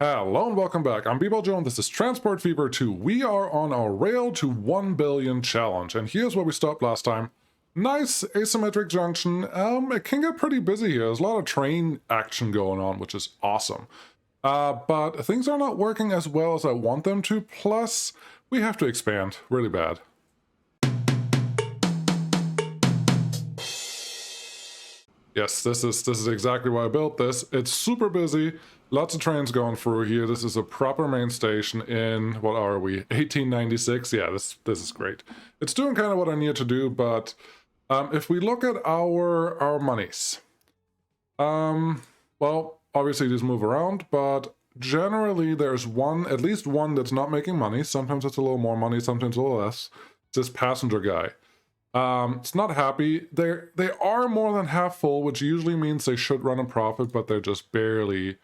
Hello and welcome back. I'm Joe and this is Transport Fever 2. We are on our Rail to 1 billion challenge, and here's where we stopped last time. Nice asymmetric junction. It can get pretty busy here. There's a lot of train action going on, which is awesome. But things are not working as well as I want them to, plus we have to expand really bad. Yes, this is exactly why I built this. It's super busy, lots of trains going through here. This is a proper main station in, what are we, 1896? Yeah, this is great. It's doing kind of what I need to do, but if we look at our monies, well, obviously these move around, but generally there's at least one that's not making money. Sometimes it's a little more money, sometimes a little less. It's this passenger guy. It's not happy. They are more than half full, which usually means they should run a profit, but they're just barely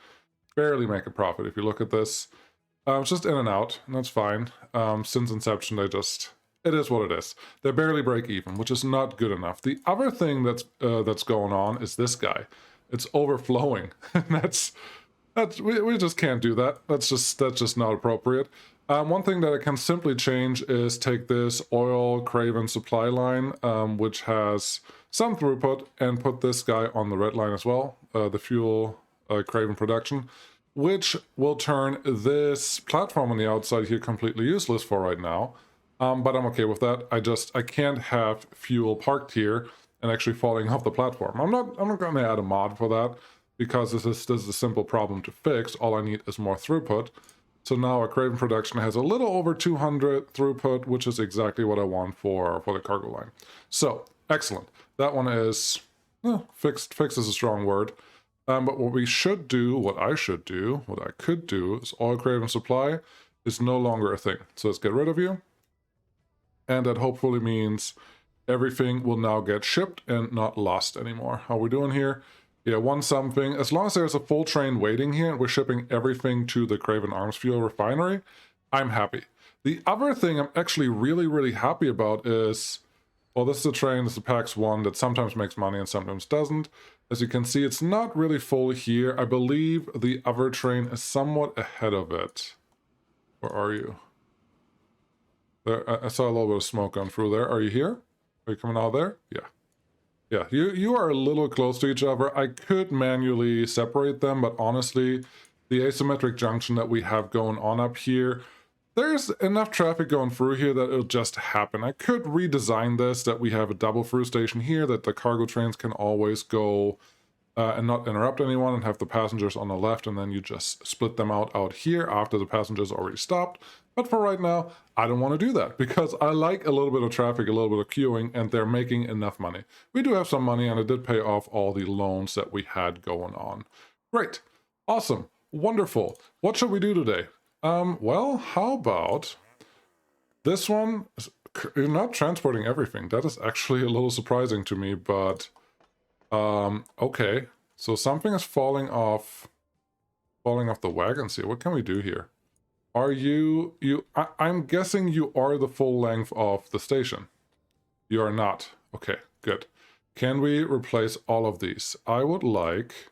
make a profit. If you look at this, it's just in and out, and that's fine. Since inception, it is what it is. They barely break even, which is not good enough. The other thing that's going on is this guy. It's overflowing. We just can't do that. That's just not appropriate. One thing that I can simply change is take this oil Craven supply line, which has some throughput, and put this guy on the red line as well, the fuel Craven production, which will turn this platform on the outside here completely useless for right now. But I'm okay with that. I can't have fuel parked here and actually falling off the platform. I'm not going to add a mod for that, because this is a simple problem to fix. All I need is more throughput. So now our Craven production has a little over 200 throughput, which is exactly what I want for the cargo line. So, excellent. That one is fixed. Fixed is a strong word. But what I could do is all Craven supply is no longer a thing. So let's get rid of you. And that hopefully means everything will now get shipped and not lost anymore. How are we doing here? Yeah, one something. As long as there's a full train waiting here and we're shipping everything to the Craven Arms Fuel refinery, I'm happy. The other thing I'm actually really happy about is, well, this is a train, this is a PAX 1 that sometimes makes money and sometimes doesn't. As you can see, it's not really full here. I believe the other train is somewhat ahead of it. Where are you? There, I saw a little bit of smoke going through there. Are you here? Are you coming out there? Yeah. Yeah, you are a little close to each other. I could manually separate them, but honestly, the asymmetric junction that we have going on up here, there's enough traffic going through here that it'll just happen. I could redesign this, that we have a double through station here, that the cargo trains can always go and not interrupt anyone, and have the passengers on the left, and then you just split them out here after the passengers already stopped. But for right now, I don't want to do that, because I like a little bit of traffic, a little bit of queuing, and they're making enough money. We do have some money, and it did pay off all the loans that we had going on. Great. Awesome. Wonderful. What should we do today? Well, how about this one? You're not transporting everything. That is actually a little surprising to me, but okay. So something is falling off the wagons here. What can we do here? Are I'm guessing you are the full length of the station. You are not. Okay, good. Can we replace all of these? I would like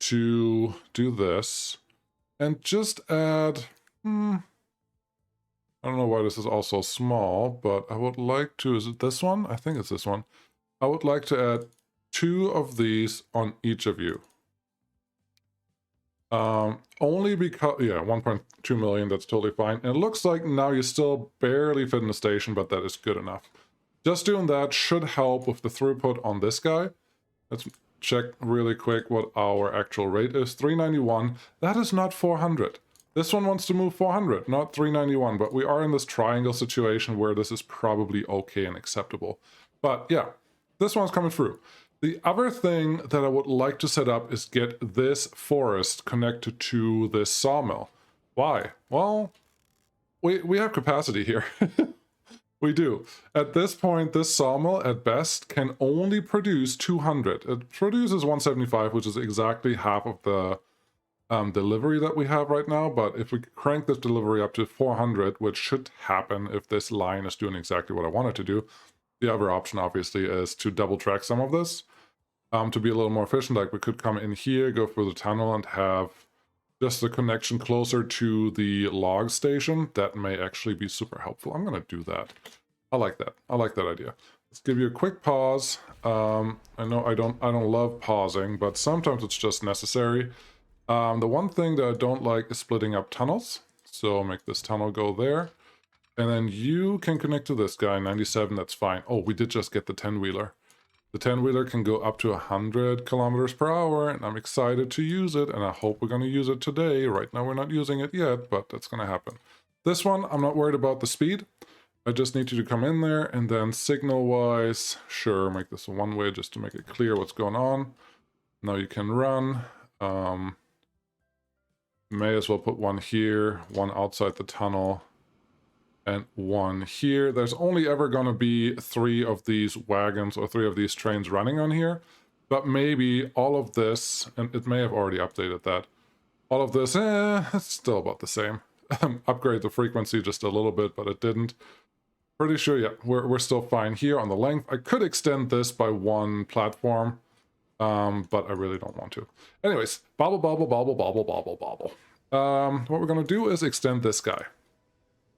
to do this and just add, I don't know why this is also small, but I would like to, is it this one? I think it's this one. I would like to add 2 of these on each of you. Only because, yeah, 1.2 million, that's totally fine. And it looks like now you still barely fit in the station, but that is good enough. Just doing that should help with the throughput on this guy. Let's check really quick what our actual rate is. 391. That is not 400. This one wants to move 400, not 391, but we are in this triangle situation where this is probably okay and acceptable. But yeah, this one's coming through. The other thing that I would like to set up is get this forest connected to this sawmill. Why? Well, we have capacity here. We do. At this point, this sawmill, at best, can only produce 200. It produces 175, which is exactly half of the delivery that we have right now. But if we crank this delivery up to 400, which should happen if this line is doing exactly what I want it to do, the other option, obviously, is to double track some of this to be a little more efficient. Like, we could come in here, go through the tunnel, and have just the connection closer to the log station, that may actually be super helpful. I'm going to do that. I like that. I like that idea. Let's give you a quick pause. I know I don't love pausing, but sometimes it's just necessary. The one thing that I don't like is splitting up tunnels. So I'll make this tunnel go there. And then you can connect to this guy, 97, that's fine. Oh, we did just get the 10-wheeler. The 10-wheeler can go up to 100 kilometers per hour, and I'm excited to use it, and I hope we're going to use it today. Right now we're not using it yet, but that's going to happen. This one, I'm not worried about the speed. I just need you to come in there, and then signal-wise, sure, make this a one-way just to make it clear what's going on. Now you can run. May as well put one here, one outside the tunnel, and one here. There's only ever going to be 3 of these wagons or 3 of these trains running on here, but maybe all of this, and it may have already updated that, all of this, it's still about the same. Upgrade the frequency just a little bit, but it didn't. Pretty sure, yeah, we're still fine here on the length. I could extend this by 1 platform, but I really don't want to. Anyways, bobble, bobble, bobble, bobble, bobble, bobble. What we're going to do is extend this guy.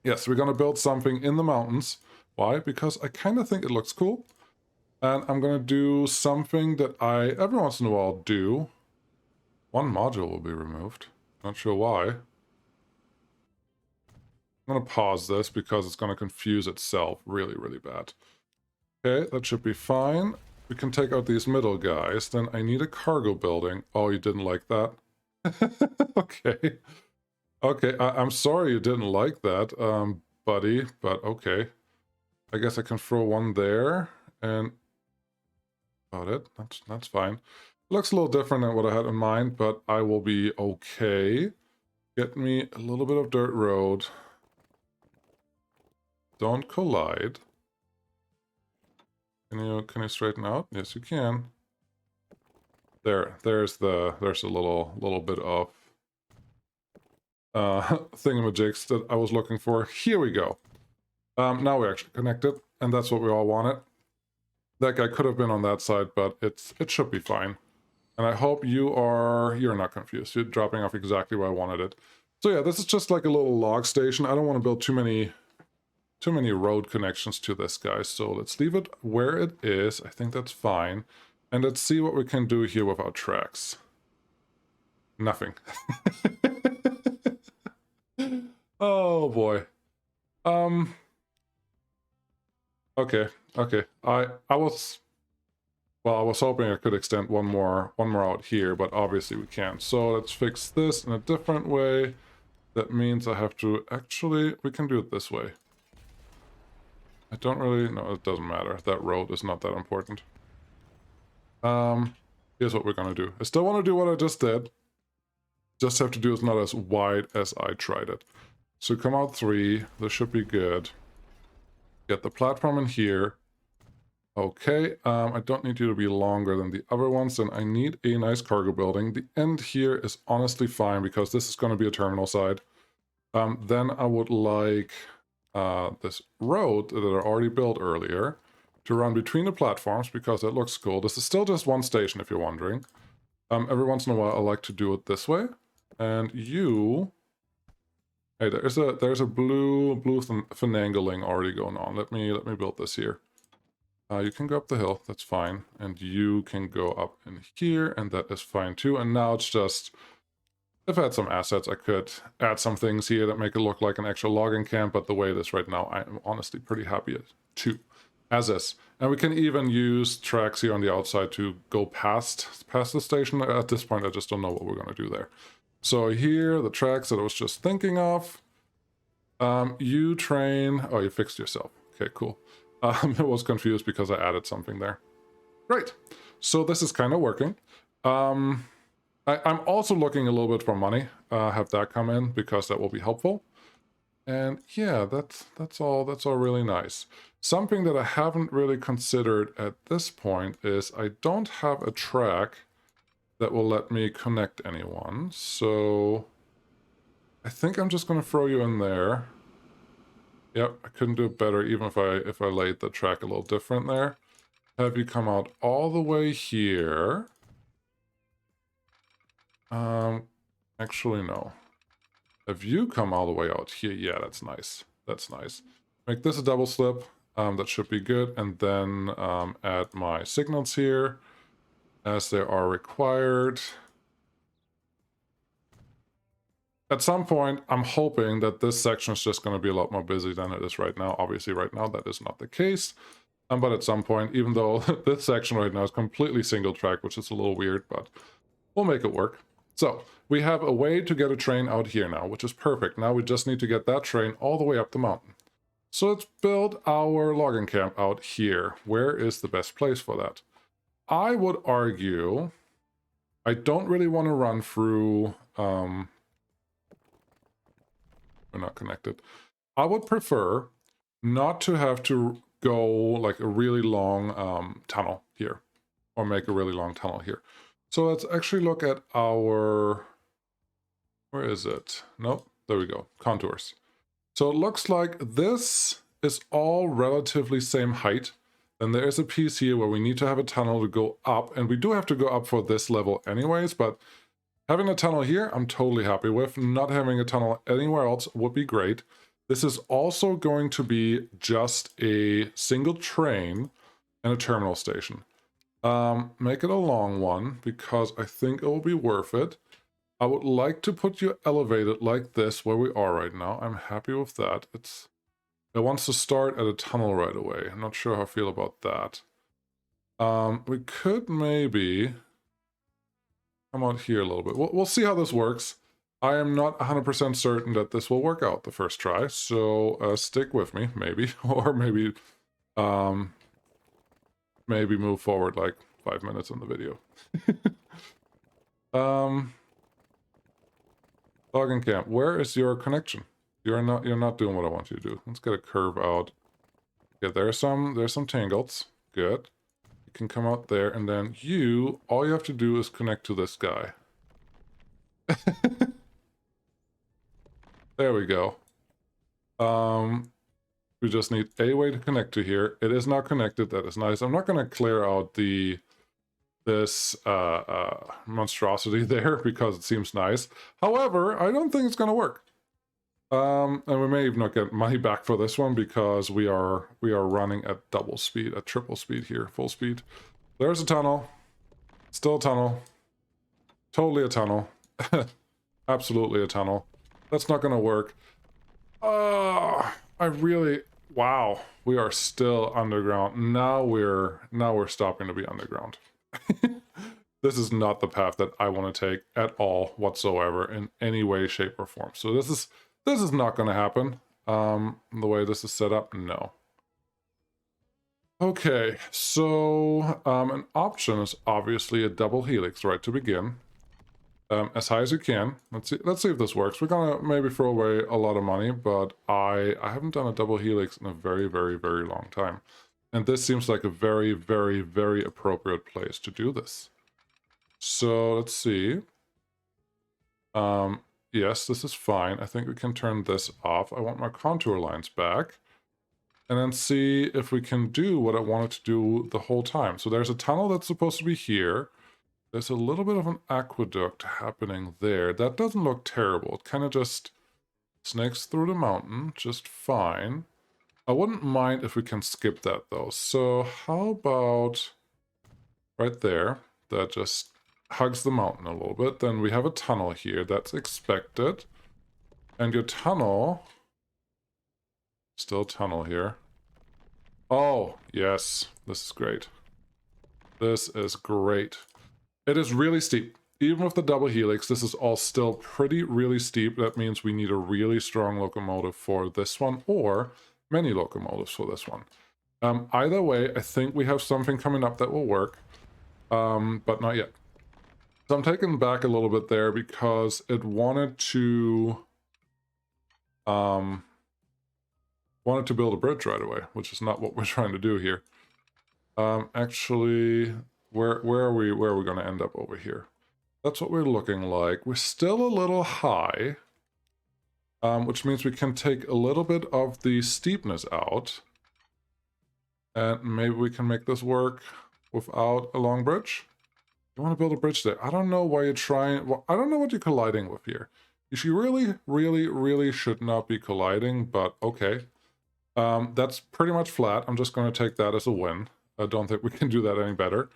Yes, we're going to build something in the mountains. Why? Because I kind of think it looks cool. And I'm going to do something that I, every once in a while, do. 1 module will be removed. Not sure why. I'm going to pause this because it's going to confuse itself really, really bad. Okay, that should be fine. We can take out these middle guys. Then I need a cargo building. Oh, you didn't like that? Okay. Okay, I'm sorry you didn't like that, buddy, but okay. I guess I can throw one there, and about it. That's fine. It looks a little different than what I had in mind, but I will be okay. Get me a little bit of dirt road. Don't collide. Can you straighten out? Yes, you can. There's a little bit of thingamajigs that I was looking for. Here we go. Now we're actually connected, and that's what we all wanted. That guy could have been on that side, but it should be fine. And I hope you're not confused. You're dropping off exactly where I wanted it. So yeah, this is just like a little log station. I don't want to build too many road connections to this guy. So let's leave it where it is. I think that's fine. And let's see what we can do here with our tracks. Nothing. Oh boy. Okay. I was hoping I could extend one more out here, but obviously we can't. So let's fix this in a different way. That means I have to we can do it this way. I don't really, no, it doesn't matter. That road is not that important. Here's what we're gonna do. I still want to do what I just did. Just have to do it not as wide as I tried it. So come out 3, this should be good. Get the platform in here. Okay, I don't need you to be longer than the other ones, and I need a nice cargo building. The end here is honestly fine because this is going to be a terminal side. Then I would like this road that I already built earlier to run between the platforms because it looks cool. This is still just 1 station if you're wondering. Every once in a while I like to do it this way. And you... Hey, there's a blue finagling already going on. Let me build this here. You can go up the hill, that's fine. And you can go up in here, and that is fine too. And now it's just, if I had some assets, I could add some things here that make it look like an actual logging camp, but the way it is right now, I'm honestly pretty happy too, as is. And we can even use tracks here on the outside to go past the station. At this point, I just don't know what we're going to do there. So here, the tracks that I was just thinking of. You train... Oh, you fixed yourself. Okay, cool. I was confused because I added something there. Great. So this is kind of working. I'm also looking a little bit for money. Have that come in because that will be helpful. And yeah, that's all really nice. Something that I haven't really considered at this point is I don't have a track that will let me connect anyone. So I think I'm just going to throw you in there. Yep, I couldn't do it better even if I laid the track a little different there. Have you come out all the way here. Actually, no. If you come all the way out here, yeah, that's nice. That's nice. Make this a double slip. That should be good. And then add my signals here as they are required. At some point, I'm hoping that this section is just going to be a lot more busy than it is right now. Obviously, right now, that is not the case. But at some point, even though this section right now is completely single track, which is a little weird, but we'll make it work. So we have a way to get a train out here now, which is perfect. Now we just need to get that train all the way up the mountain. So let's build our logging camp out here. Where is the best place for that? I would argue I don't really want to run through... we're not connected. I would prefer not to have to go like a really long tunnel here, or make a really long tunnel here. So let's actually look at our... Where is it? Nope, there we go, contours. So it looks like this is all relatively same height. Then there is a piece here where we need to have a tunnel to go up, and we do have to go up for this level anyways, but having a tunnel here, I'm totally happy with. Not having a tunnel anywhere else would be great. This is also going to be just a single train and a terminal station. Make it a long one, because I think it will be worth it. I would like to put you elevated like this, where we are right now. I'm happy with that. It wants to start at a tunnel right away. I'm not sure how I feel about that. We could maybe come out here a little bit. We'll see how this works. I am not 100% certain that this will work out the first try, so stick with me, maybe. Or maybe move forward like 5 minutes in the video. Logging camp, where is your connection? You're not doing what I want you to do. Let's get a curve out. Yeah, there's some tangles. Good. You can come out there, and then all you have to do is connect to this guy. There we go. We just need a way to connect to here. It is now connected. That is nice. I'm not going to clear out this monstrosity there because it seems nice. However, I don't think it's going to work. And we may even not get money back for this one because we are running at double speed, at triple speed here, full speed. There's a tunnel. Still a tunnel. Totally a tunnel. Absolutely a tunnel. That's not going to work. Wow, we are still underground. Now we're stopping to be underground. This is not the path that I want to take at all whatsoever in any way, shape, or form. So this is not going to happen. The way this is set up, no. Okay, so an option is obviously a double helix right to begin. As high as you can. Let's see if this works. We're gonna maybe throw away a lot of money, but I haven't done a double helix in a very, very, very long time. And this seems like a very, very, very appropriate place to do this. So let's see. Yes, this is fine. I think we can turn this off. I want my contour lines back. And then see if we can do what I wanted to do the whole time. So there's a tunnel that's supposed to be here. There's a little bit of an aqueduct happening there. That doesn't look terrible. It kind of just snakes through the mountain just fine. I wouldn't mind if we can skip that though. So how about right there? That just hugs the mountain a little bit. Then we have a tunnel here. That's expected. And your tunnel... Still tunnel here. Oh, yes. This is great. This is great. It is really steep. Even with the double helix, this is all still really steep. That means we need a really strong locomotive for this one, or many locomotives for this one. Either way, I think we have something coming up that will work, but not yet. So I'm taken back a little bit there because it wanted to build a bridge right away, which is not what we're trying to do here. Actually, where are we going to end up over here? That's what we're looking like. We're still a little high, which means we can take a little bit of the steepness out. And maybe we can make this work without a long bridge. You want to build a bridge there. I don't know why you're trying. Well, I don't know what you're colliding with here. You should really should not be colliding, but okay. That's pretty much flat. I'm just going to take that as a win. I don't think we can do that any better.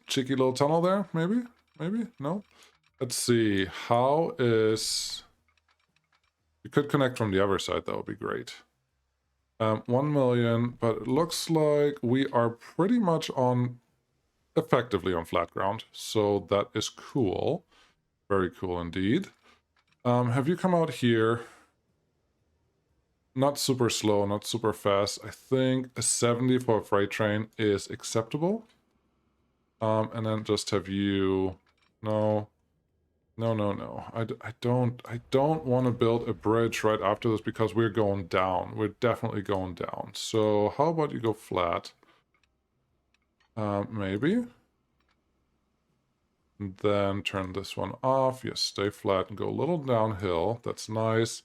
Cheeky little tunnel there, maybe? Maybe? No? Let's see. How is... You could connect from the other side. That would be great. 1 million, but it looks like we are pretty much on... effectively on flat ground. So that is cool. Very cool indeed. Have you come out here? Not super slow, not super fast. I think a 70 for a freight train is acceptable. And then just have you... No. I don't want to build a bridge right after this because we're going down. We're definitely going down. So how about you go flat? Maybe. And then turn this one off. Yes, stay flat and go a little downhill. That's nice.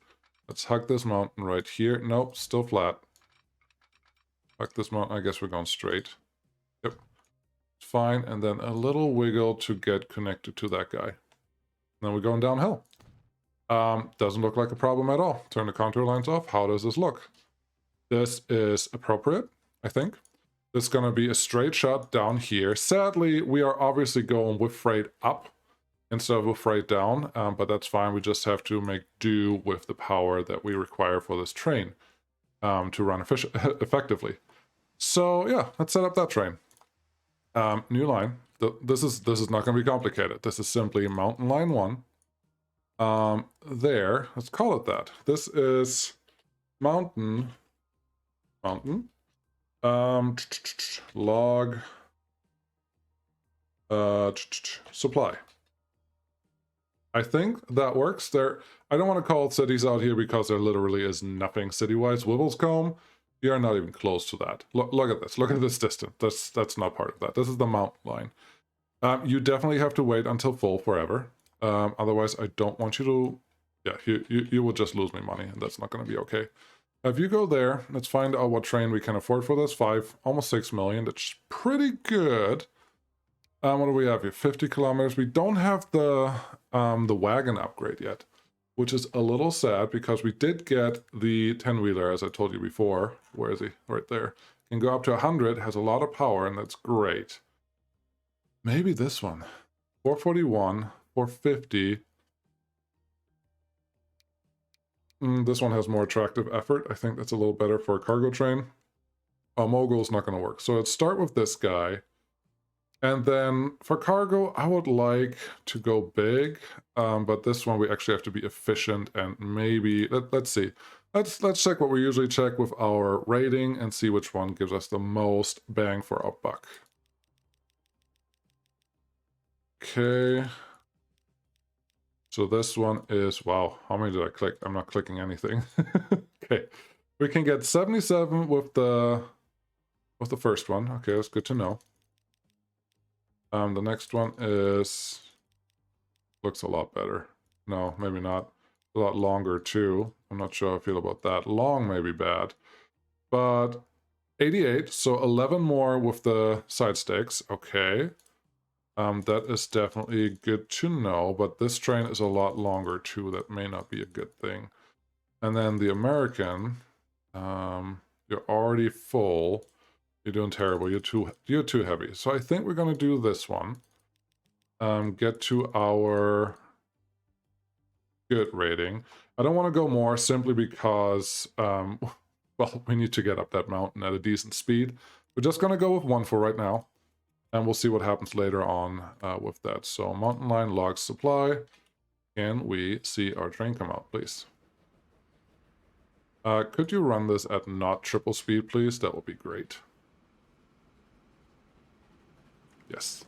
Let's hug this mountain right here. Nope, still flat. Hug this mountain. I guess we're going straight. Yep. Fine. And then a little wiggle to get connected to that guy. Then we're going downhill. Doesn't look like a problem at all. Turn the contour lines off. How does this look? This is appropriate, I think. This is going to be a straight shot down here. Sadly, we are obviously going with freight up instead of with freight down, but that's fine. We just have to make do with the power that we require for this train to run effectively. So yeah, let's set up that train. New line. This is not going to be complicated. This is simply mountain line 1. There, let's call it that. This is mountain, log, supply. I think that works. There, I don't want to call cities out here because there literally is nothing city-wise. Wibblescombe, you're not even close to that. Look at this. Look at this distance. That's not part of that. This is the mountain line. You definitely have to wait until full forever. Otherwise, I don't want you to... Yeah, you will just lose me money, and that's not going to be okay. If you go there, let's find out what train we can afford for this. 5, almost 6 million. That's pretty good. What do we have here? 50 kilometers. We don't have the wagon upgrade yet, which is a little sad because we did get the 10-wheeler, as I told you before. Where is he? Right there. Can go up to 100, has a lot of power, and that's great. Maybe this one. 441, 450. This one has more attractive effort. I think that's a little better for a cargo train. Mogul's not going to work. So let's start with this guy. And then for cargo, I would like to go big. But this one, we actually have to be efficient and maybe... Let's see. Let's check what we usually check with our rating and see which one gives us the most bang for our buck. Okay. So this one is, wow, how many did I click? I'm not clicking anything. Okay. We can get 77 with the first one. Okay, that's good to know. The next one is, looks a lot better. No, maybe not. A lot longer too. I'm not sure how I feel about that. Long may be bad. But 88, so 11 more with the side stakes. Okay. That is definitely good to know, but this train is a lot longer too. That may not be a good thing. And then the American, you're already full. You're doing terrible. You're too heavy. So I think we're gonna do this one. Get to our good rating. I don't want to go more simply because, well, we need to get up that mountain at a decent speed. We're just gonna go with 1 for right now. And we'll see what happens later on with that. So mountain line, log supply. Can we see our train come out, please? Could you run this at not triple speed, please? That would be great. Yes.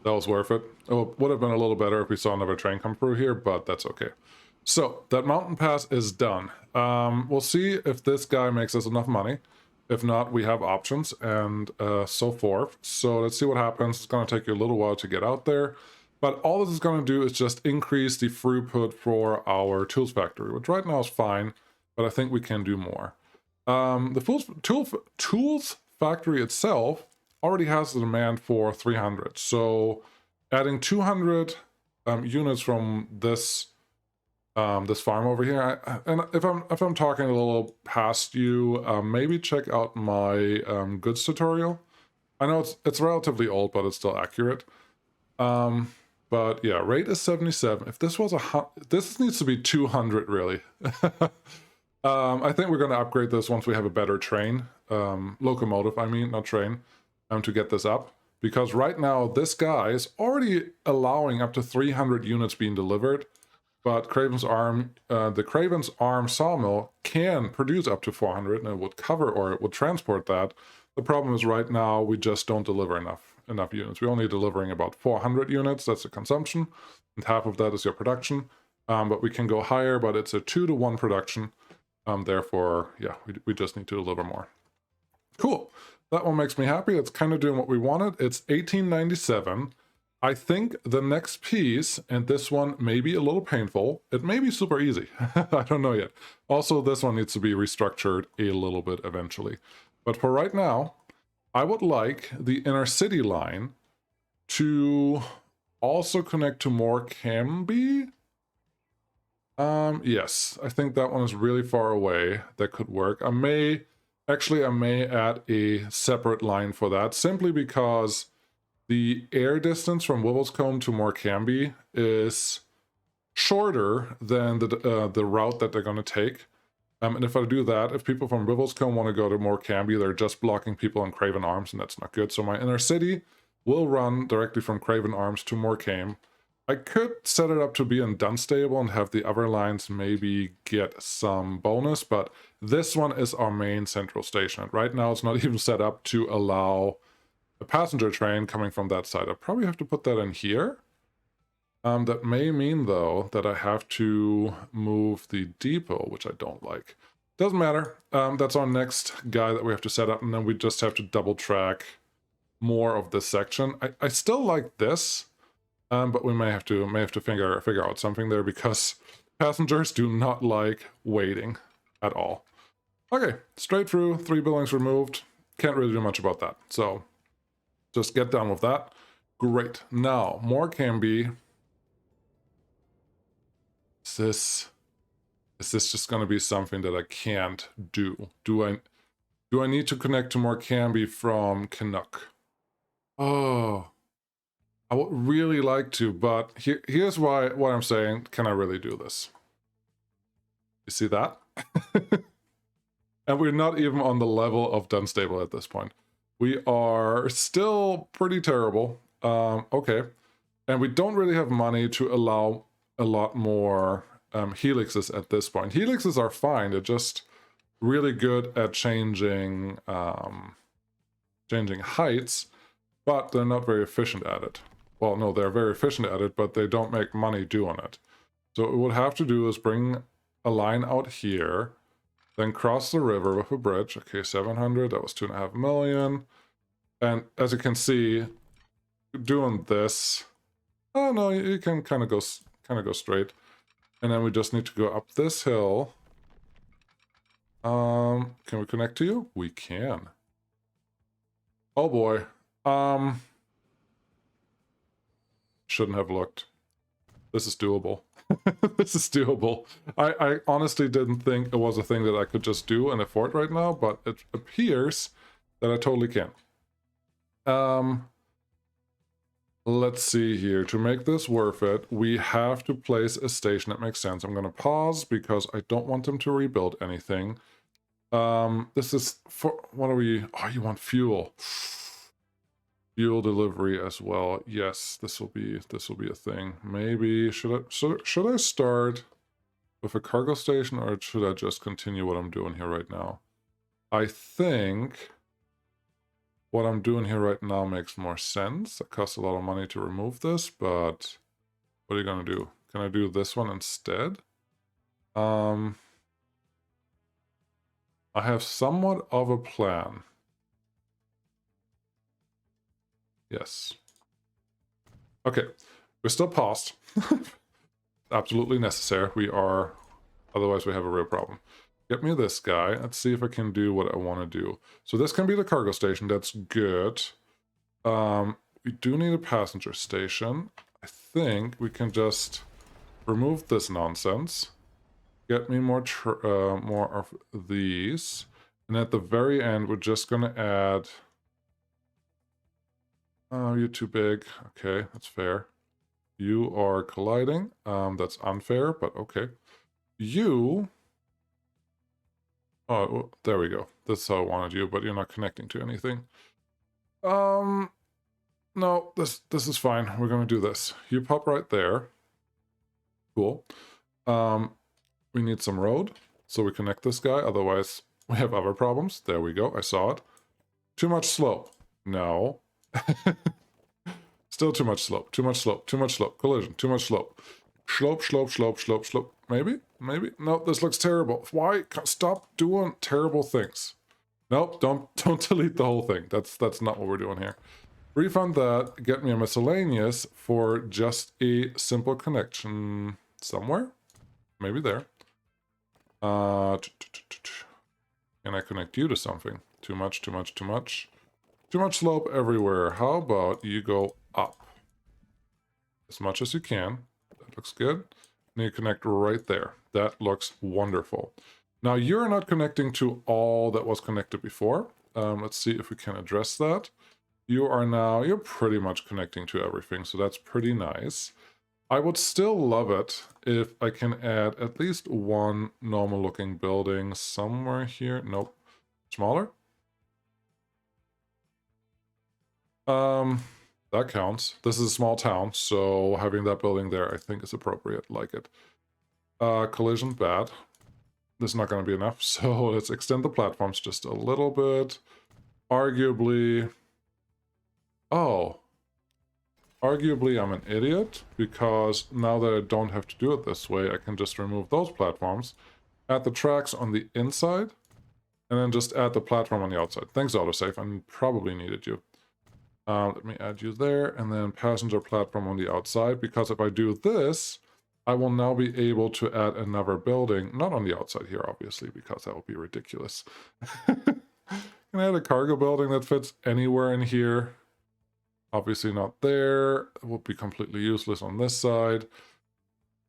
That was worth it. It would have been a little better if we saw another train come through here, but that's okay. So, that mountain pass is done. We'll see if this guy makes us enough money. If not, we have options and so forth. So, let's see what happens. It's going to take you a little while to get out there. But all this is going to do is just increase the throughput for our tools factory, which right now is fine, but I think we can do more. The tools factory itself already has the demand for 300, so adding 200 units from this this farm over here. And if I'm talking a little past you, maybe check out my goods tutorial. I know it's relatively old, but it's still accurate. But yeah, rate is 77. If this was this needs to be 200 really. I think we're going to upgrade this once we have a better train, locomotive. I mean, not train, to get this up. Because right now this guy is already allowing up to 300 units being delivered. But Craven's Arm, the Craven's Arm sawmill can produce up to 400, and it would cover or it would transport that. The problem is right now we just don't deliver enough units. We're only delivering about 400 units. That's the consumption, and half of that is your production. But we can go higher, but it's a 2-to-1 production. Therefore, yeah, we just need to deliver more. Cool. That one makes me happy. It's kind of doing what we wanted. It's 1897. I think the next piece, and this one may be a little painful, it may be super easy. I don't know yet. Also, this one needs to be restructured a little bit eventually. But for right now, I would like the inner city line to also connect to Morecambe. Yes, I think that one is really far away. That could work. I may add a separate line for that, simply because the air distance from Wibblescombe to Morecambe is shorter than the route that they're going to take. And if I do that, if people from Wibblescombe want to go to Morecambe, they're just blocking people on Craven Arms, and that's not good. So my inner city will run directly from Craven Arms to Morecambe. I could set it up to be in Dunstable and have the other lines maybe get some bonus, but this one is our main central station. And right now it's not even set up to allow a passenger train coming from that side. I probably have to put that in here. That may mean, though, that I have to move the depot, which I don't like. Doesn't matter. That's our next guy that we have to set up, and then we just have to double track more of this section. I still like this, but we may have to figure out something there, because passengers do not like waiting at all. Okay, straight through, 3 buildings removed. Can't really do much about that, so just get done with that. Great. Now, Morecambe. Is this just going to be something that I can't do? Do I need to connect to Morecambe from Canuck? Oh, I would really like to, but here's what I'm saying. Can I really do this? You see that? And we're not even on the level of Dunstable at this point. We are still pretty terrible. Okay. And we don't really have money to allow a lot more helixes at this point. Helixes are fine. They're just really good at changing heights, but they're not very efficient at it. Well, no, they're very efficient at it, but they don't make money doing it. So what we'll have to do is bring a line out here, then cross the river with a bridge. Okay, 700, that was 2.5 million. And as you can see, doing this, oh no, you can kind of go straight. And then we just need to go up this hill. Can we connect to you? We can. Oh boy. Shouldn't have looked. This is doable. This is doable. I honestly didn't think it was a thing that I could just do in a fort right now, but it appears that I totally can. Let's see here. To make this worth it, we have to place a station that makes sense. I'm going to pause because I don't want them to rebuild anything. This is for, what are we? Oh, you want fuel. Fuel delivery as well. Yes, this will be a thing. Maybe should I start with a cargo station, or should I just continue what I'm doing here right now? I think what I'm doing here right now makes more sense. It costs a lot of money to remove this, but what are you gonna do? Can I do this one instead? I have somewhat of a plan. Yes. Okay. We're still paused. Absolutely necessary. We are, otherwise we have a real problem. Get me this guy. Let's see if I can do what I want to do. So this can be the cargo station. That's good. We do need a passenger station. I think we can just remove this nonsense. Get me more of these. And at the very end, we're just going to add... Oh, you're too big. Okay, that's fair. You are colliding. That's unfair, but okay. You... Oh, well, there we go. That's how I wanted you, but you're not connecting to anything. No, this is fine. We're going to do this. You pop right there. Cool. We need some road, so we connect this guy. Otherwise, we have other problems. There we go. I saw it. Too much slope. No. Still too much slope. Too much slope. Too much slope. Collision. Too much slope. Slope, slope, slope, slope, slope. Maybe? Maybe? No, this looks terrible. Why? Stop doing terrible things. Nope, don't delete the whole thing. That's not what we're doing here. Refund that. Get me a miscellaneous for just a simple connection somewhere. Maybe there. Can I connect you to something? Too much, too much, too much. Too much slope everywhere. How about you go up? As much as you can. That looks good. And you connect right there. That looks wonderful. Now, you're not connecting to all that was connected before. Let's see if we can address that. You're pretty much connecting to everything, so that's pretty nice. I would still love it if I can add at least one normal-looking building somewhere here. Nope. Smaller? That counts. This is a small town, so having that building there I think is appropriate. Like it. Collision, bad. This is not going to be enough, so let's extend the platforms just a little bit. Arguably... Oh. Arguably I'm an idiot, because now that I don't have to do it this way, I can just remove those platforms, add the tracks on the inside, and then just add the platform on the outside. Thanks, autosave. I probably needed you. Let me add you there, and then passenger platform on the outside, because if I do this, I will now be able to add another building, not on the outside here, obviously, because that would be ridiculous. Can I add a cargo building that fits anywhere in here? Obviously not there. It will be completely useless on this side.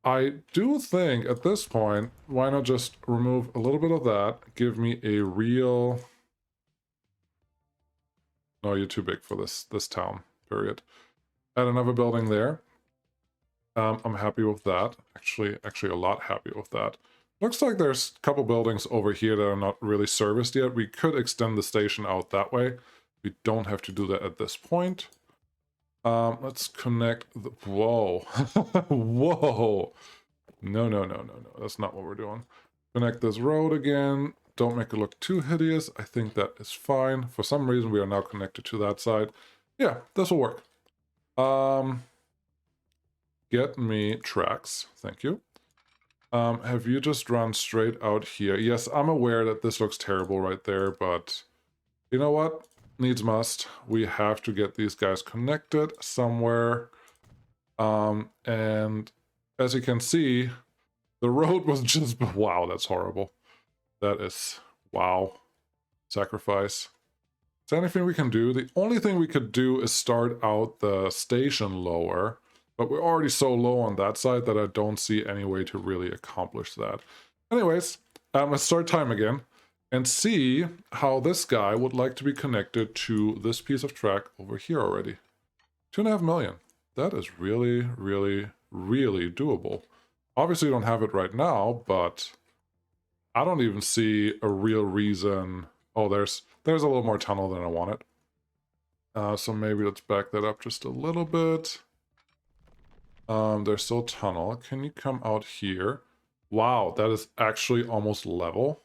I do think, at this point, why not just remove a little bit of that, give me a real... No, you're too big for this town, period. Add another building there. I'm happy with that. Actually a lot happy with that. Looks like there's a couple buildings over here that are not really serviced yet. We could extend the station out that way. We don't have to do that at this point. Let's connect the... Whoa. Whoa. No. That's not what we're doing. Connect this road again. Don't make it look too hideous. I think that is fine. For some reason, we are now connected to that side. Yeah, this will work. Get me tracks. Thank you. Have you just run straight out here? Yes, I'm aware that this looks terrible right there, but you know what? Needs must. We have to get these guys connected somewhere. And as you can see, the road was just... Wow, that's horrible. That is... Wow. Sacrifice. Is there anything we can do? The only thing we could do is start out the station lower, but we're already so low on that side that I don't see any way to really accomplish that. Anyways, let's start time again and see how this guy would like to be connected to this piece of track over here already. 2.5 million. That is really, really, really doable. Obviously, you don't have it right now, but I don't even see a real reason. Oh, there's a little more tunnel than I wanted. So maybe let's back that up just a little bit. There's still tunnel. Can you come out here? Wow, that is actually almost level.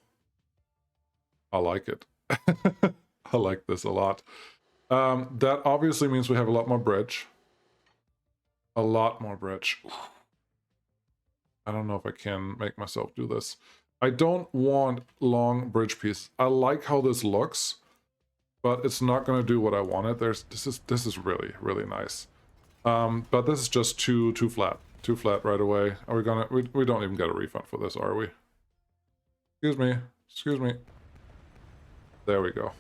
I like it. I like this a lot. That obviously means we have a lot more bridge. A lot more bridge. I don't know if I can make myself do this. I don't want long bridge pieces. I like how this looks, but it's not going to do what I wanted. This is really, really nice. But this is just too flat. Too flat right away. Are we gonna... We don't even get a refund for this, are we? Excuse me. Excuse me. There we go.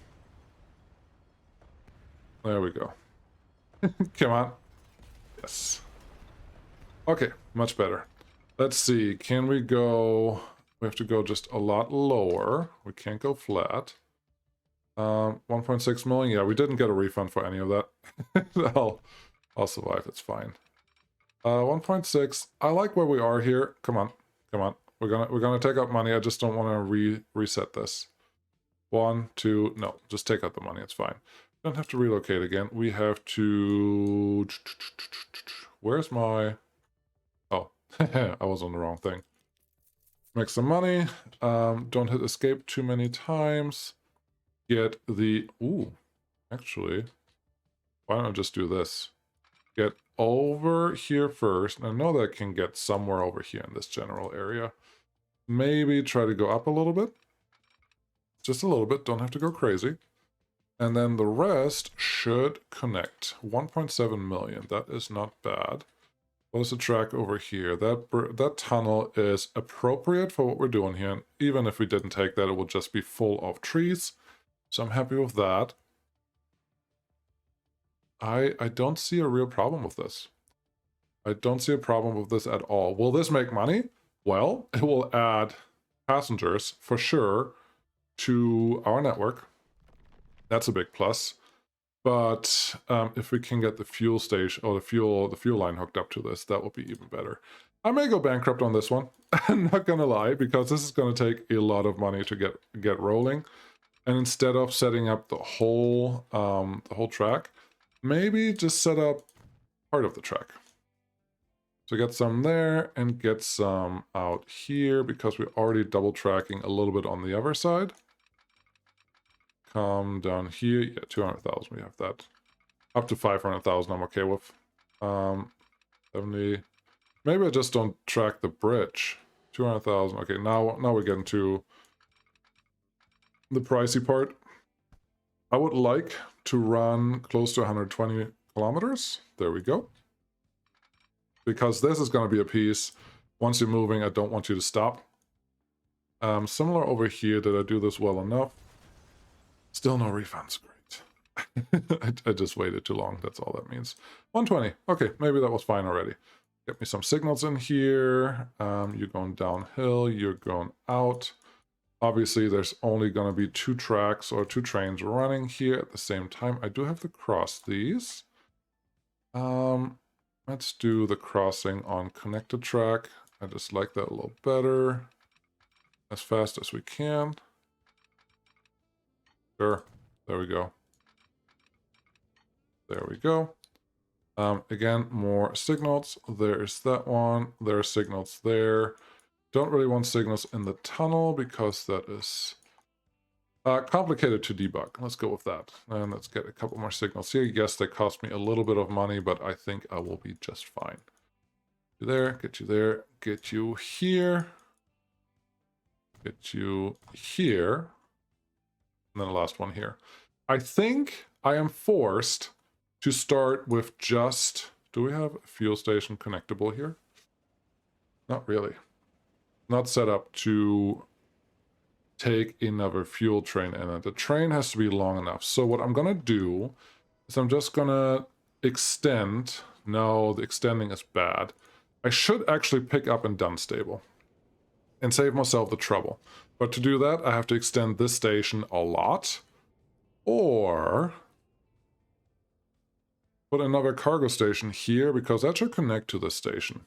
There we go. Come on. Yes. Okay, much better. Let's see. Can we go... We have to go just a lot lower. We can't go flat. 1.6 million. Yeah, we didn't get a refund for any of that. I'll survive. It's fine. 1.6. I like where we are here. Come on. Come on. We're gonna take out money. I just don't want to reset this. 1, 2, no, just take out the money, it's fine. Don't have to relocate again. We have to... Where's my... Oh, I was on the wrong thing. Make some money. Don't hit escape too many times. Get the... Ooh, actually, why don't I just do this? Get over here first. And I know that I can get somewhere over here in this general area. Maybe try to go up a little bit. Just a little bit, don't have to go crazy. And then the rest should connect. 1.7 million, that is not bad. What is the track over here? That tunnel is appropriate for what we're doing here. And even if we didn't take that, it would just be full of trees. So I'm happy with that. I don't see a real problem with this. I don't see a problem with this at all. Will this make money? Well, it will add passengers for sure to our network. That's a big plus. But if we can get the fuel station or the fuel line hooked up to this, that would be even better. I may go bankrupt on this one. I'm not gonna lie, because this is gonna take a lot of money to get rolling. And instead of setting up the whole track, maybe just set up part of the track. So get some there and get some out here, because we're already double tracking a little bit on the other side. Come down here. Yeah, 200,000. We have that. Up to 500,000 I'm okay with. 70. Maybe I just don't track the bridge. 200,000. Okay, now we're getting to the pricey part. I would like to run close to 120 kilometers. There we go. Because this is going to be a piece. Once you're moving, I don't want you to stop. Similar over here. Did I do this well enough? Still no refunds. Great. I just waited too long. That's all that means. 120. Okay, maybe that was fine already. Get me some signals in here. You're going downhill. You're going out. Obviously, there's only going to be 2 tracks or 2 trains running here at the same time. I do have to cross these. Let's do the crossing on connected track. I just like that a little better. As fast as we can. Sure. There we go. There we go. Again, more signals. There's that one. There are signals there. Don't really want signals in the tunnel because that is complicated to debug. Let's go with that. And let's get a couple more signals here. Yes, they cost me a little bit of money, but I think I will be just fine. You there, get you there, get you here. Get you here. And then the last one here. I think I am forced to start with just... Do we have a fuel station connectable here? Not really. Not set up to take another fuel train in it. The train has to be long enough. So what I'm going to do is I'm just going to extend. No, the extending is bad. I should actually pick up in Dunstable and save myself the trouble. But to do that, I have to extend this station a lot. Or put another cargo station here, because that should connect to this station.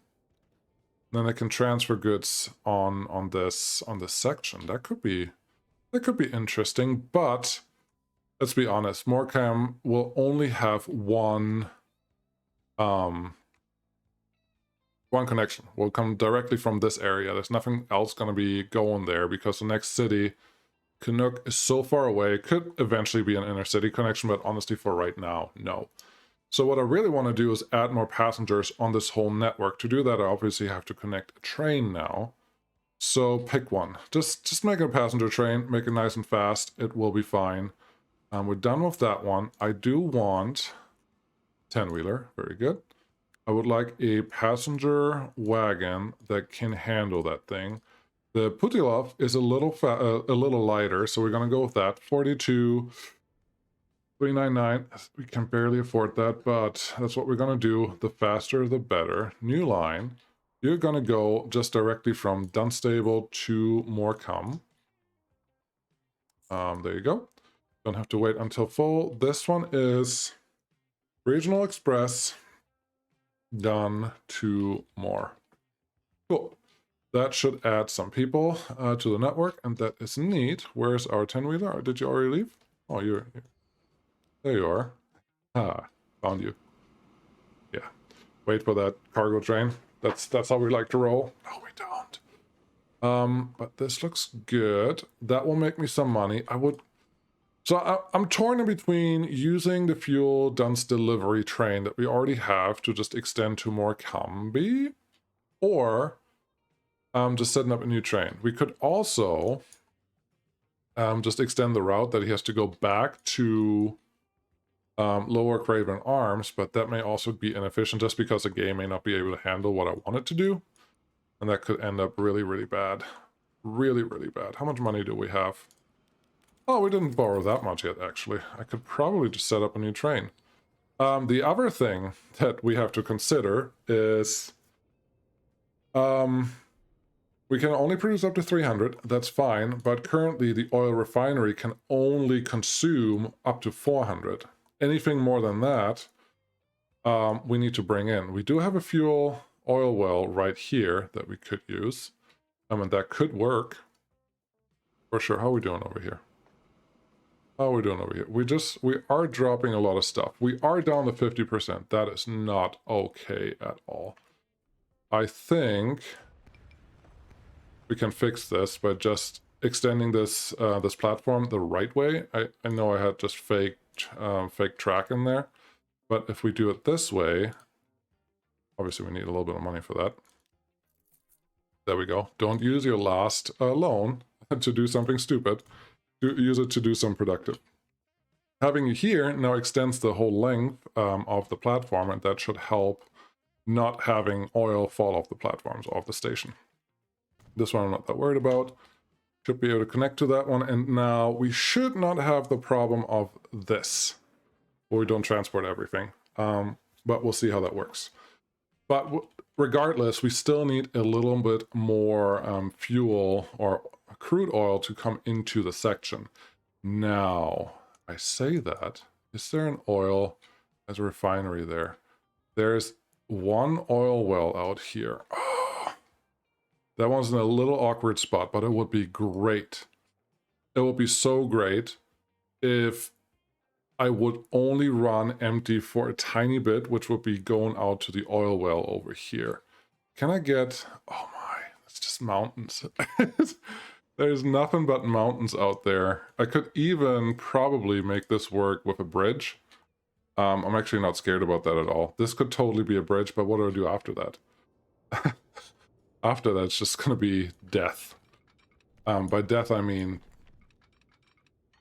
Then I can transfer goods on this section. That could be interesting, but let's be honest, Morecambe will only have one connection. Will come directly from this area. There's nothing else going to be going there, because the next city, Canuck, is so far away. Could eventually be an inner city connection, but honestly for right now, no. So what I really want to do is add more passengers on this whole network. To do that, I obviously have to connect a train now. So pick one. Just make it a passenger train, make it nice and fast. It will be fine. We're done with that one. I do want 10-wheeler. Very good. I would like a passenger wagon that can handle that thing. The Putilov is a little lighter, so we're gonna go with that. 42,399. We can barely afford that, but that's what we're gonna do. The faster, the better. New line. You're gonna go just directly from Dunstable to Morecambe. There you go. Don't have to wait until full. This one is Regional Express done to more. Cool. That should add some people to the network, and that is neat. Where's our 10-wheeler? Did you already leave? Oh, there you are. Ah, found you. Yeah. Wait for that cargo train. That's how we like to roll. No, we don't. But this looks good. That will make me some money. I'm torn in between using the fuel Dunce delivery train that we already have to just extend to Morecambe, or just setting up a new train. We could also just extend the route that he has to go back to Lower Craven Arms, but that may also be inefficient just because the game may not be able to handle what I want it to do. And that could end up really, really bad. Really, really bad. How much money do we have? Oh, we didn't borrow that much yet, actually. I could probably just set up a new train. The other thing that we have to consider is we can only produce up to 300, that's fine, but currently the oil refinery can only consume up to 400. Anything more than that, we need to bring in. We do have a fuel oil well right here that we could use. And that could work. For sure. How are we doing over here? How are we doing over here? We are dropping a lot of stuff. We are down to 50%. That is not okay at all. I think we can fix this by just extending this this platform the right way. I know I had just fake track in there, but if we do it this way, obviously we need a little bit of money for that. There we go. Don't use your last loan to do something stupid. Use it to do some productive. Having you here now extends the whole length of the platform, and that should help not having oil fall off the platforms, off the station. This one I'm not that worried about. Should be able to connect to that one, and now we should not have the problem of this, where we don't transport everything. But we'll see how that works. But regardless, we still need a little bit more fuel or crude oil to come into the section. Now, I say that, is there an oil as a refinery there? There's one oil well out here. Oh, that one's in a little awkward spot, but it would be great. It would be so great if I would only run empty for a tiny bit, which would be going out to the oil well over here. Can I get... Oh my, it's just mountains. There's nothing but mountains out there. I could even probably make this work with a bridge. I'm actually not scared about that at all. This could totally be a bridge, but what do I do after that? After that, it's just going to be death. By death, I mean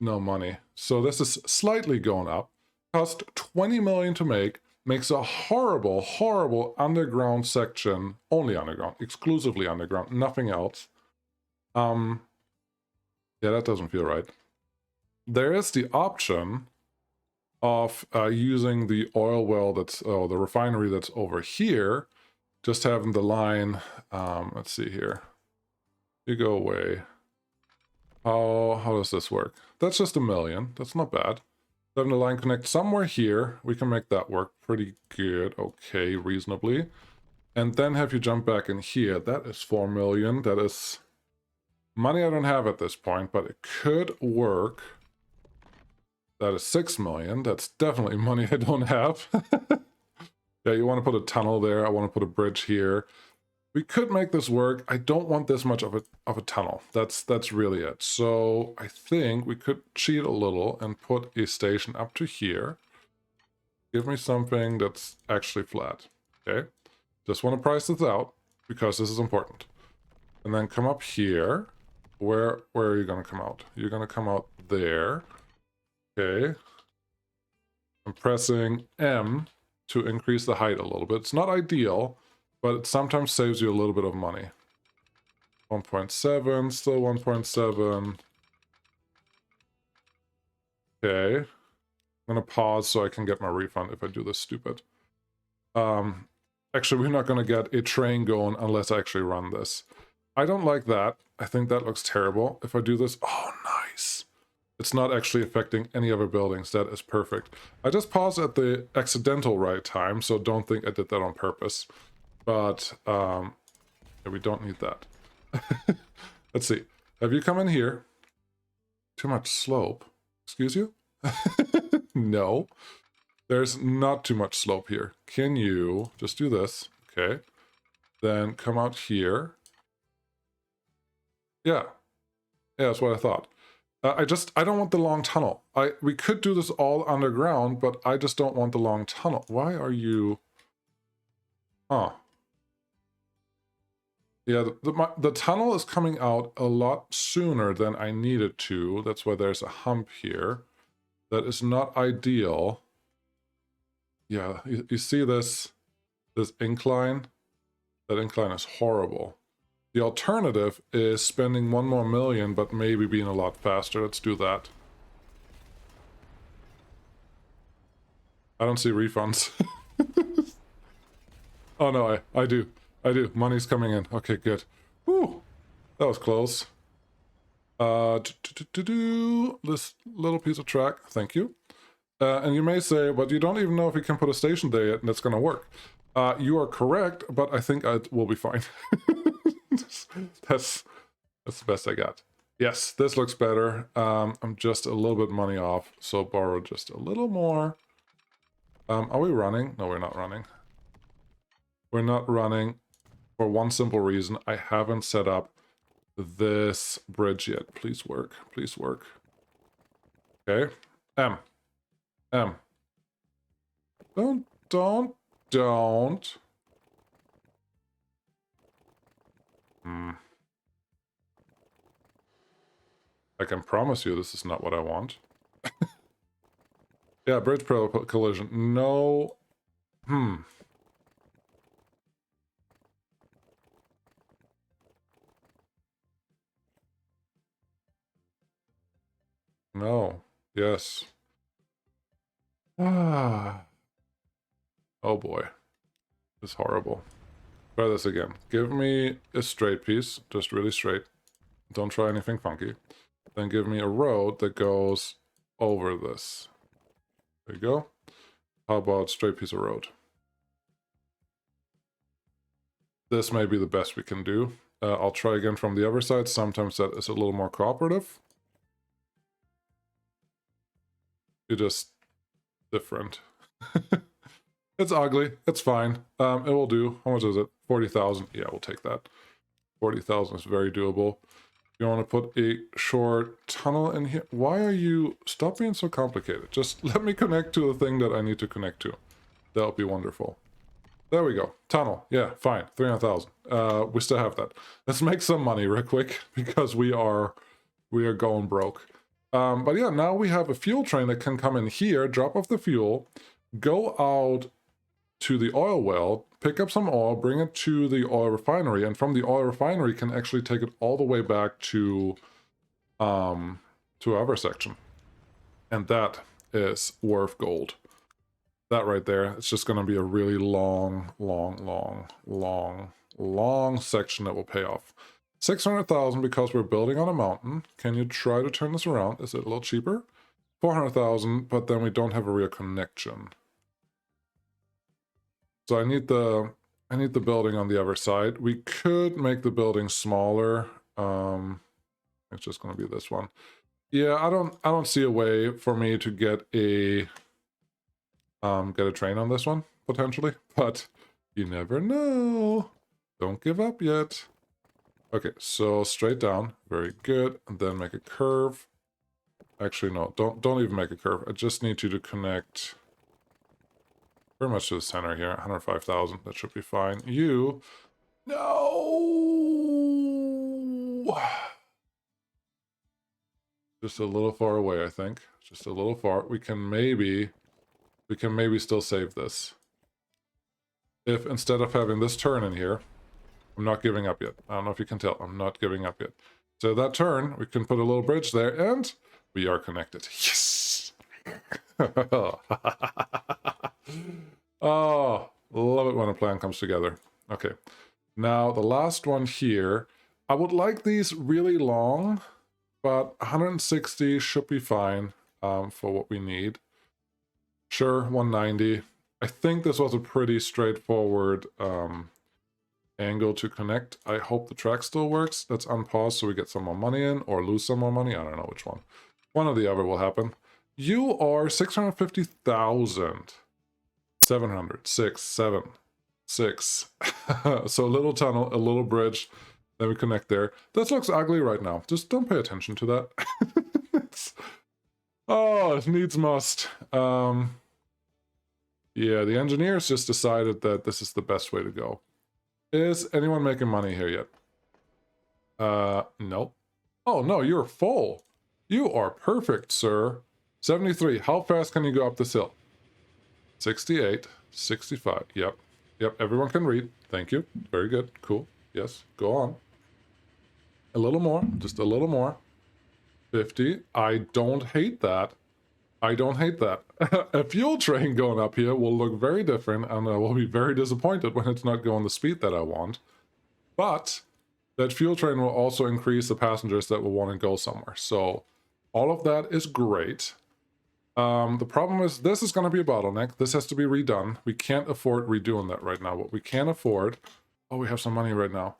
no money. So this is slightly going up. Cost 20 million to make. Makes a horrible, horrible underground section. Only underground. Exclusively underground. Nothing else. Yeah, that doesn't feel right. There is the option of using the oil well that's, the refinery that's over here. Just having the line, let's see here. You go away. How does this work? That's just 1 million. That's not bad. Having the line connect somewhere here, we can make that work pretty good. Okay, reasonably. And then have you jump back in here. That is 4 million. That is money I don't have at this point, but it could work. That is 6 million. That's definitely money I don't have. Yeah, you want to put a tunnel there. I want to put a bridge here. We could make this work. I don't want this much of a tunnel. That's really it. So I think we could cheat a little and put a station up to here. Give me something that's actually flat. Okay. Just want to price this out because this is important. And then come up here. Where are you going to come out? You're going to come out there. Okay. I'm pressing M to increase the height a little bit. It's not ideal, but it sometimes saves you a little bit of money. 1.7, still 1.7. Okay. I'm gonna pause so I can get my refund if I do this stupid. Actually, we're not gonna get a train going unless I actually run this. I don't like that. I think that looks terrible. If I do this, oh, nice. It's not actually affecting any other buildings. That is perfect. I just paused at the accidental right time, so don't think I did that on purpose. But yeah, we don't need that. Let's see. Have you come in here? Too much slope. Excuse you? No. There's not too much slope here. Can you just do this? Okay. Then come out here. Yeah. Yeah, that's what I thought. I don't want the long tunnel. We could do this all underground, but I just don't want the long tunnel. Why are you... Huh. Yeah, the tunnel is coming out a lot sooner than I needed to. That's why there's a hump here. That is not ideal. Yeah, you see this incline? That incline is horrible. The alternative is spending 1 more million, but maybe being a lot faster. Let's do that. I don't see refunds. Oh no, I do. I do. Money's coming in. Okay, good. Whew. That was close. This little piece of track. Thank you. And you may say, but you don't even know if you can put a station there yet and it's going to work. You are correct, but I think it will be fine. That's the best I got. Yes, this looks better. I'm just a little bit money off, so borrow just a little more. Are we running? No, we're not running. We're not running for one simple reason. I haven't set up this bridge yet. Please work. Please work. Okay. M. Don't. I can promise you this is not what I want. Yeah, bridge parallel collision. No. No. Yes. Ah. Oh boy. This is horrible. Try this again. Give me a straight piece, just really straight. Don't try anything funky. Then give me a road that goes over this. There you go. How about straight piece of road? This may be the best we can do. I'll try again from the other side. Sometimes that is a little more cooperative. You're just different. It's ugly. It's fine. It will do. How much is it? 40,000. Yeah, we'll take that. 40,000 is very doable. You want to put a short tunnel in here? Why are you... Stop being so complicated. Just let me connect to the thing that I need to connect to. That would be wonderful. There we go. Tunnel. Yeah, fine. 300,000. We still have that. Let's make some money real quick because we are going broke. But yeah, now we have a fuel train that can come in here, drop off the fuel, go out to the oil well, pick up some oil, bring it to the oil refinery, and from the oil refinery can actually take it all the way back to our section. And that is worth gold. That right there, it's just going to be a really long section that will pay off. 600,000 because we're building on a mountain. Can you try to turn this around? Is it a little cheaper? 400,000, but then we don't have a real connection. So I need the building on the other side. We could make the building smaller. It's just going to be this one. Yeah, I don't see a way for me to get a train on this one potentially, but you never know. Don't give up yet. Okay, so straight down, very good, and then make a curve. Actually, no, don't even make a curve. I just need you to connect pretty much to the center here. 105,000. That should be fine. You, no, just a little far away. I think just a little far. We can maybe still save this. if instead of having this turn in here, I'm not giving up yet. I don't know if you can tell. I'm not giving up yet. So that turn, we can put a little bridge there, and we are connected. Yes! Oh, love it when a plan comes together. Okay. Now, the last one here. I would like these really long, but 160 should be fine for what we need. Sure, 190. I think this was a pretty straightforward angle to connect. I hope the track still works. Let's unpause so we get some more money in, or lose some more money. I don't know which one. One or the other will happen. You are 650,000. 700, 6, 7, 6. So a little tunnel, a little bridge, then we connect there. This looks ugly right now. Just don't pay attention to that. Oh, it needs must. Yeah, the engineers just decided that this is the best way to go. Is anyone making money here yet? Nope. Oh, no, you're full. You are perfect, sir. 73. How fast can you go up this hill? 68. 65. Yep. Yep, everyone can read. Thank you. Very good. Cool. Yes, go on. A little more. Just a little more. 50. I don't hate that. I don't hate that. A fuel train going up here will look very different, and I will be very disappointed when it's not going the speed that I want. But that fuel train will also increase the passengers that will want to go somewhere. So all of that is great. The problem is this is going to be a bottleneck. This has to be redone. We can't afford redoing that right now. What we can afford... Oh, we have some money right now.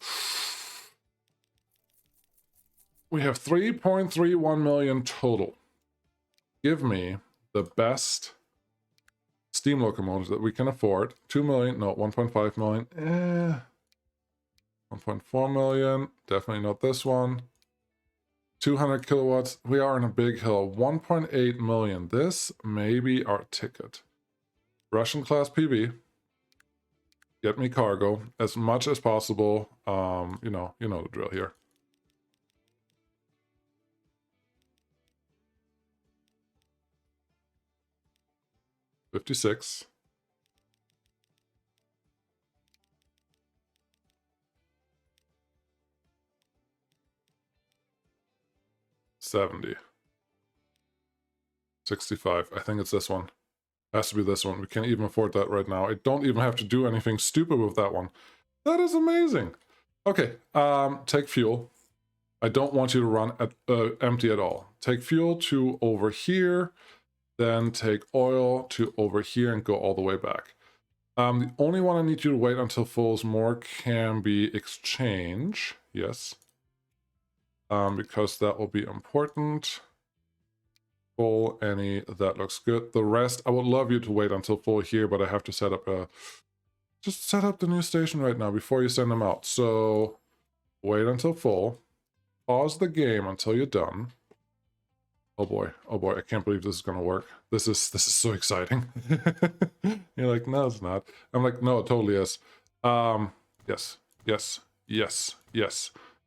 We have 3.31 million total. Give me the best steam locomotives that we can afford. 2 million, no, 1.5 million. 1.4 million, definitely not this one. 200 kilowatts, we are in a big hill. 1.8 million, this may be our ticket. Russian class PV. Get me cargo as much as possible. You know the drill here. $56. $70. $65. I think it's this one. Has to be this one. We can't even afford that right now. I don't even have to do anything stupid with that one. That is amazing. Okay, take fuel. I don't want you to run at, empty at all. Take fuel to over here, then take oil to over here and go all the way back. The only one I need you to wait until full is more can be exchange. Yes. Because that will be important. Full, any, that looks good. The rest, I would love you to wait until full here, but I have to set up a... Just set up the new station right now before you send them out. So, wait until full. Pause the game until you're done. Oh boy, I can't believe this is gonna work. This is so exciting. You're like, no, it's not. I'm like, no, it totally is. Yes.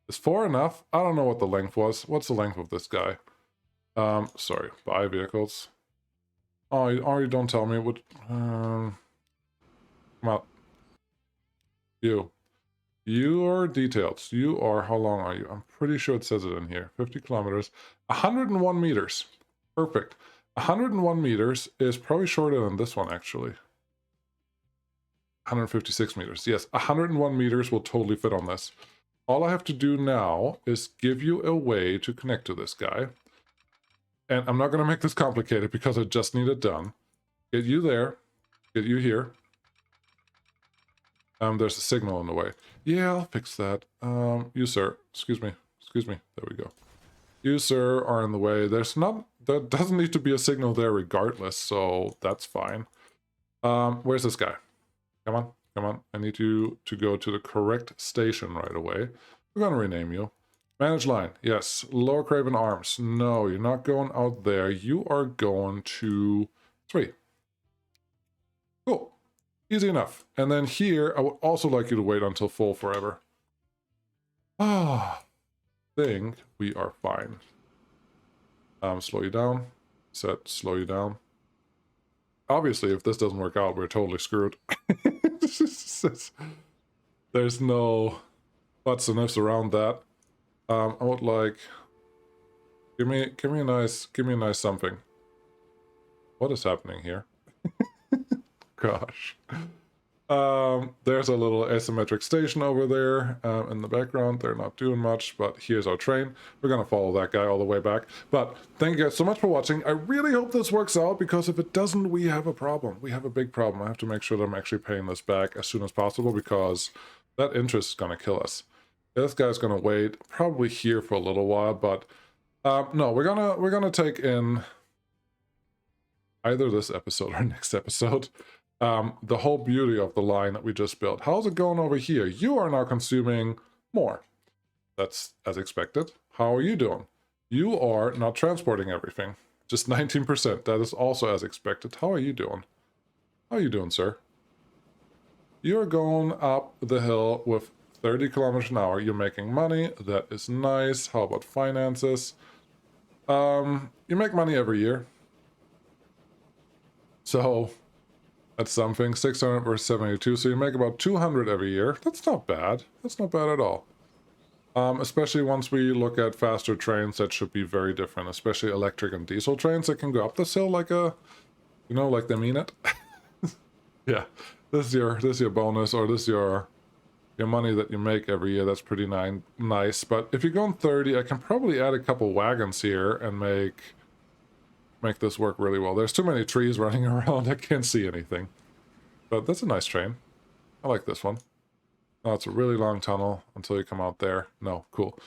Is 4 enough? I don't know what the length was. What's the length of this guy? Sorry, buy vehicles. Oh, you don't tell me what, come on. Your details. You are, how long are you? I'm pretty sure it says it in here. 50 kilometers. 101 meters. Perfect. 101 meters is probably shorter than this one, actually. 156 meters. Yes, 101 meters will totally fit on this. All I have to do now is give you a way to connect to this guy. And I'm not going to make this complicated because I just need it done. Get you there. Get you here. There's a signal in the way. Yeah, I'll fix that. You, sir. Excuse me. There we go. You, sir, are in the way. There doesn't need to be a signal there regardless, so that's fine. Where's this guy? Come on. I need you to go to the correct station right away. We're going to rename you. Manage line. Yes. Lower Craven Arms. No, you're not going out there. You are going to 3. Cool. Easy enough. And then here, I would also like you to wait until full forever. Think we are fine. Slow you down. Slow you down. Obviously, if this doesn't work out, we're totally screwed. There's no buts and ifs around that. I would like, give me a nice something. What is happening here? Gosh. There's a little asymmetric station over there in the background. They're not doing much, but here's our train. We're gonna follow that guy all the way back. But thank you guys so much for watching. I really hope this works out, because if it doesn't, we have a problem. We have a big problem. I have to make sure that I'm actually paying this back as soon as possible, because that interest is gonna kill us. This guy's gonna wait probably here for a little while, but no, we're gonna take in either this episode or next episode the whole beauty of the line that we just built. How's it going over here? You are now consuming more. That's as expected. How are you doing? You are not transporting everything. Just 19%. That is also as expected. How are you doing? How are you doing, sir? You're going up the hill with 30 kilometers an hour. You're making money. That is nice. How about finances? You make money every year. So that's something. 600 versus 72. So you make about 200 every year. That's not bad. That's not bad at all. Especially once we look at faster trains, that should be very different. Especially electric and diesel trains that can go up this hill like a, you know, like they mean it. Yeah, this is your bonus, or this is your money that you make every year. That's pretty nice. But if you're going 30, I can probably add a couple wagons here and make this work really well. There's too many trees running around. I can't see anything. But that's a nice train. I like this one. Oh, it's a really long tunnel until you come out there. No, cool.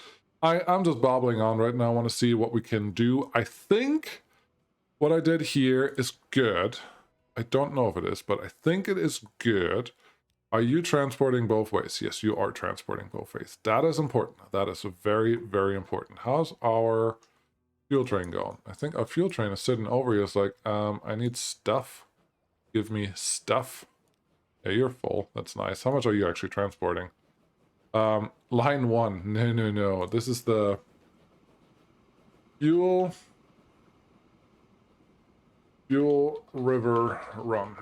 I'm just bobbling on right now. I want to see what we can do. I think what I did here is good. I don't know if it is, but I think it is good. Are you transporting both ways? Yes, you are transporting both ways. That is important. That is very, very important. How's our fuel train going? I think our fuel train is sitting over here. It's like, I need stuff. Give me stuff. Yeah, you're full. That's nice. How much are you actually transporting? Line 1. No. This is the fuel river run.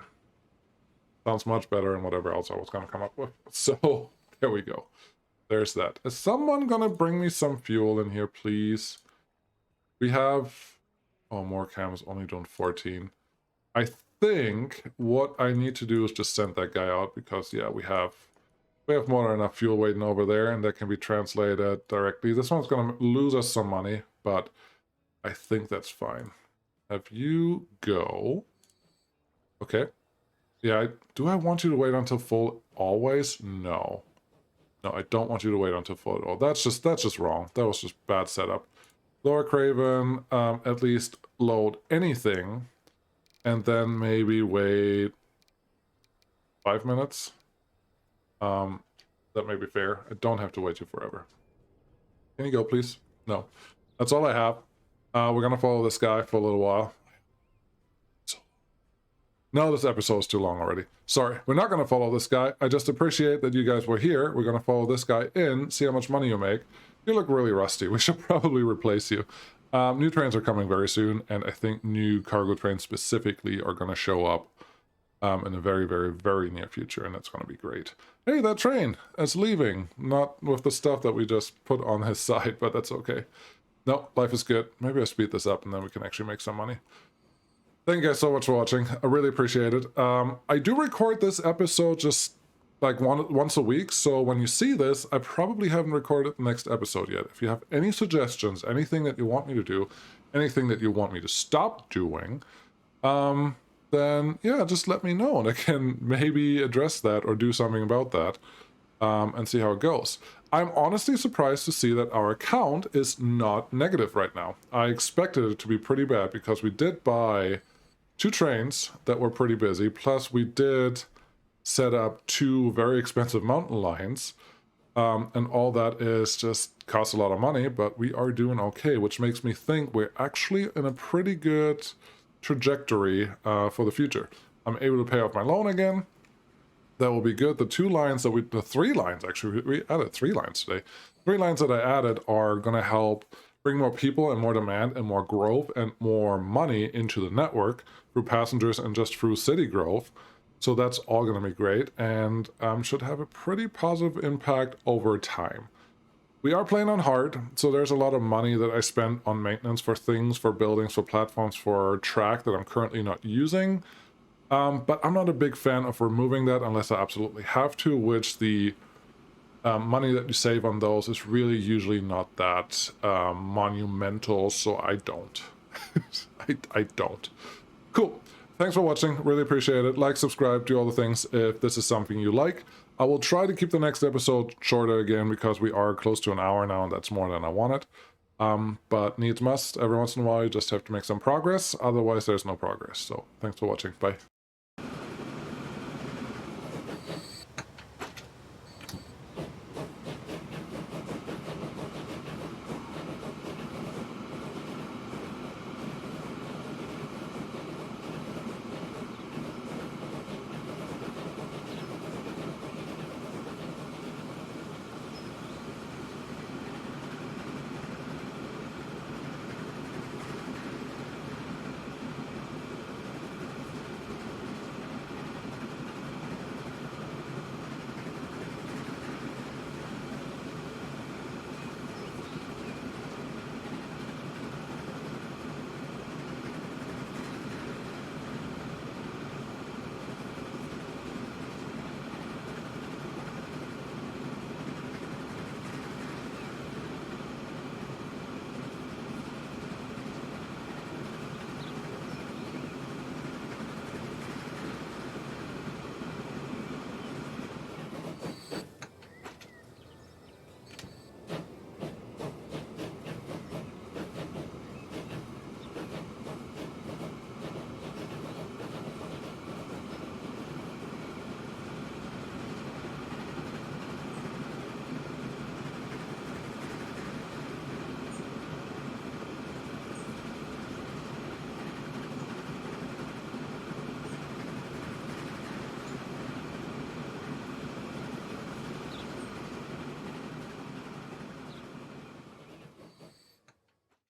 Sounds much better than whatever else I was going to come up with. So, there we go. There's that. Is someone going to bring me some fuel in here, please? We have... Oh, more cams, only doing 14. I think what I need to do is just send that guy out, because, yeah, we have more than enough fuel waiting over there, and that can be translated directly. This one's going to lose us some money, but I think that's fine. Have you go... Okay. Yeah, do I want you to wait until full always? No. No, I don't want you to wait until full at all. That's just wrong. That was just bad setup. Lower Craven, at least load anything, and then maybe wait 5 minutes. That may be fair. I don't have to wait you forever. Can you go, please? No. That's all I have. We're gonna follow this guy for a little while. No, this episode is too long already. Sorry, we're not going to follow this guy. I just appreciate that you guys were here. We're going to follow this guy in, see how much money you make. You look really rusty. We should probably replace you. New trains are coming very soon, and I think new cargo trains specifically are going to show up in a very, very, very near future, and that's going to be great. Hey, that train is leaving. Not with the stuff that we just put on his side, but that's okay. No, life is good. Maybe I speed this up, and then we can actually make some money. Thank you guys so much for watching. I really appreciate it. I do record this episode just like once a week, so when you see this, I probably haven't recorded the next episode yet. If you have any suggestions, anything that you want me to do, anything that you want me to stop doing, then yeah, just let me know, and I can maybe address that or do something about that, and see how it goes. I'm honestly surprised to see that our account is not negative right now. I expected it to be pretty bad, because we did buy 2 trains that were pretty busy, plus we did set up 2 very expensive mountain lines, and all that is just costs a lot of money, but we are doing okay, which makes me think we're actually in a pretty good trajectory for the future. I'm able to pay off my loan again. That will be good. The 3 lines actually, we added 3 lines today. 3 lines that I added are going to help bring more people and more demand and more growth and more money into the network through passengers and just through city growth. So that's all going to be great, and should have a pretty positive impact over time. We are playing on hard, so there's a lot of money that I spent on maintenance for things, for buildings, for platforms, for track that I'm currently not using. But I'm not a big fan of removing that unless I absolutely have to, which the money that you save on those is really usually not that monumental, so I don't. I don't. Cool. Thanks for watching. Really appreciate it. Like, subscribe, do all the things if this is something you like. I will try to keep the next episode shorter again because we are close to an hour now, and that's more than I wanted. But needs must. Every once in a while, you just have to make some progress. Otherwise, there's no progress. So thanks for watching. Bye.